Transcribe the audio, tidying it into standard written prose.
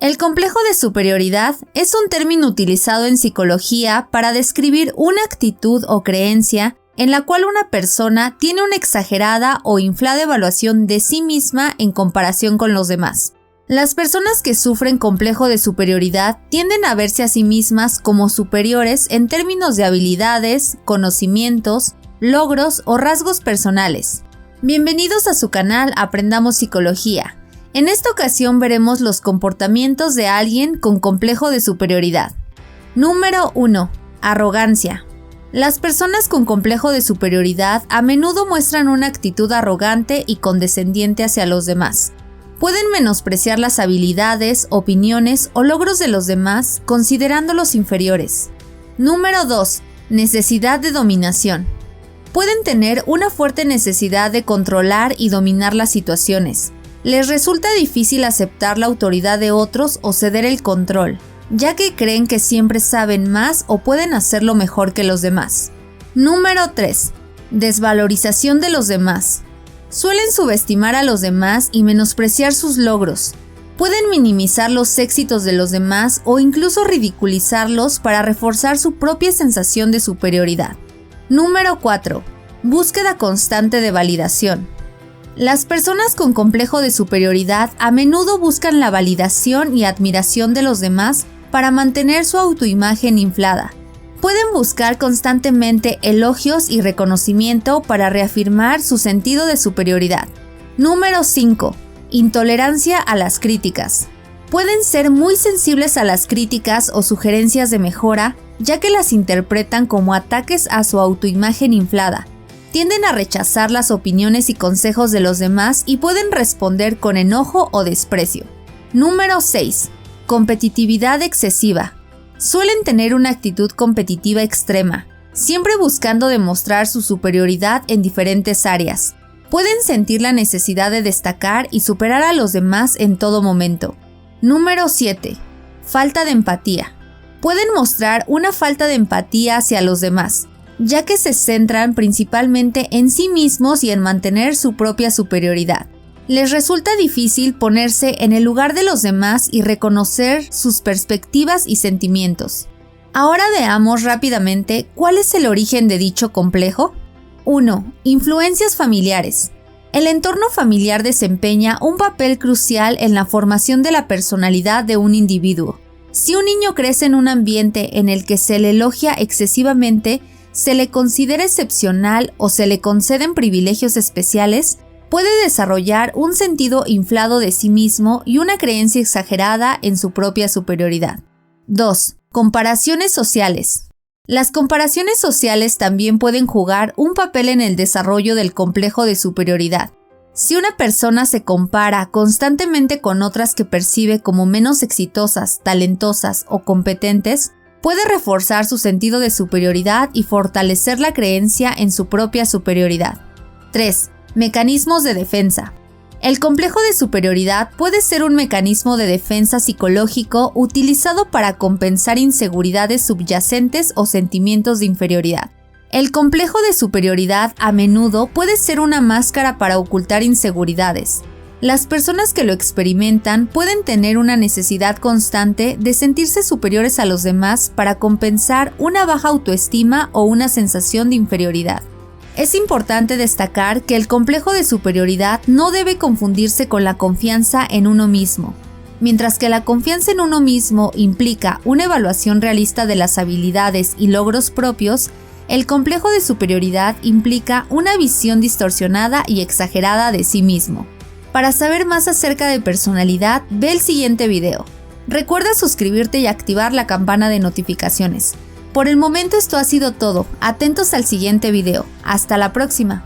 El complejo de superioridad es un término utilizado en psicología para describir una actitud o creencia en la cual una persona tiene una exagerada o inflada evaluación de sí misma en comparación con los demás. Las personas que sufren complejo de superioridad tienden a verse a sí mismas como superiores en términos de habilidades, conocimientos, logros o rasgos personales. Bienvenidos a su canal Aprendamos Psicología. En esta ocasión veremos los comportamientos de alguien con complejo de superioridad. Número 1. Arrogancia. Las personas con complejo de superioridad a menudo muestran una actitud arrogante y condescendiente hacia los demás. Pueden menospreciar las habilidades, opiniones o logros de los demás, considerándolos inferiores. Número 2. Necesidad de dominación. Pueden tener una fuerte necesidad de controlar y dominar las situaciones. Les resulta difícil aceptar la autoridad de otros o ceder el control, ya que creen que siempre saben más o pueden hacerlo mejor que los demás. Número 3. Desvalorización de los demás. Suelen subestimar a los demás y menospreciar sus logros. Pueden minimizar los éxitos de los demás o incluso ridiculizarlos para reforzar su propia sensación de superioridad. Número 4. Búsqueda constante de validación. Las personas con complejo de superioridad a menudo buscan la validación y admiración de los demás para mantener su autoimagen inflada. Pueden buscar constantemente elogios y reconocimiento para reafirmar su sentido de superioridad. Número 5. Intolerancia a las críticas. Pueden ser muy sensibles a las críticas o sugerencias de mejora, ya que las interpretan como ataques a su autoimagen inflada. Tienden a rechazar las opiniones y consejos de los demás y pueden responder con enojo o desprecio. Número 6. Competitividad excesiva. Suelen tener una actitud competitiva extrema, siempre buscando demostrar su superioridad en diferentes áreas. Pueden sentir la necesidad de destacar y superar a los demás en todo momento. Número 7. Falta de empatía. Pueden mostrar una falta de empatía hacia los demás, ya que se centran principalmente en sí mismos y en mantener su propia superioridad. Les resulta difícil ponerse en el lugar de los demás y reconocer sus perspectivas y sentimientos. Ahora veamos rápidamente cuál es el origen de dicho complejo. 1. Influencias familiares. El entorno familiar desempeña un papel crucial en la formación de la personalidad de un individuo. Si un niño crece en un ambiente en el que se le elogia excesivamente, se le considera excepcional o se le conceden privilegios especiales, puede desarrollar un sentido inflado de sí mismo y una creencia exagerada en su propia superioridad. 2. Comparaciones sociales. Las comparaciones sociales también pueden jugar un papel en el desarrollo del complejo de superioridad. Si una persona se compara constantemente con otras que percibe como menos exitosas, talentosas o competentes, puede reforzar su sentido de superioridad y fortalecer la creencia en su propia superioridad. 3. Mecanismos de defensa. El complejo de superioridad puede ser un mecanismo de defensa psicológico utilizado para compensar inseguridades subyacentes o sentimientos de inferioridad. El complejo de superioridad a menudo puede ser una máscara para ocultar inseguridades. Las personas que lo experimentan pueden tener una necesidad constante de sentirse superiores a los demás para compensar una baja autoestima o una sensación de inferioridad. Es importante destacar que el complejo de superioridad no debe confundirse con la confianza en uno mismo. Mientras que la confianza en uno mismo implica una evaluación realista de las habilidades y logros propios, el complejo de superioridad implica una visión distorsionada y exagerada de sí mismo. Para saber más acerca de personalidad, ve el siguiente video. Recuerda suscribirte y activar la campana de notificaciones. Por el momento esto ha sido todo. Atentos al siguiente video. Hasta la próxima.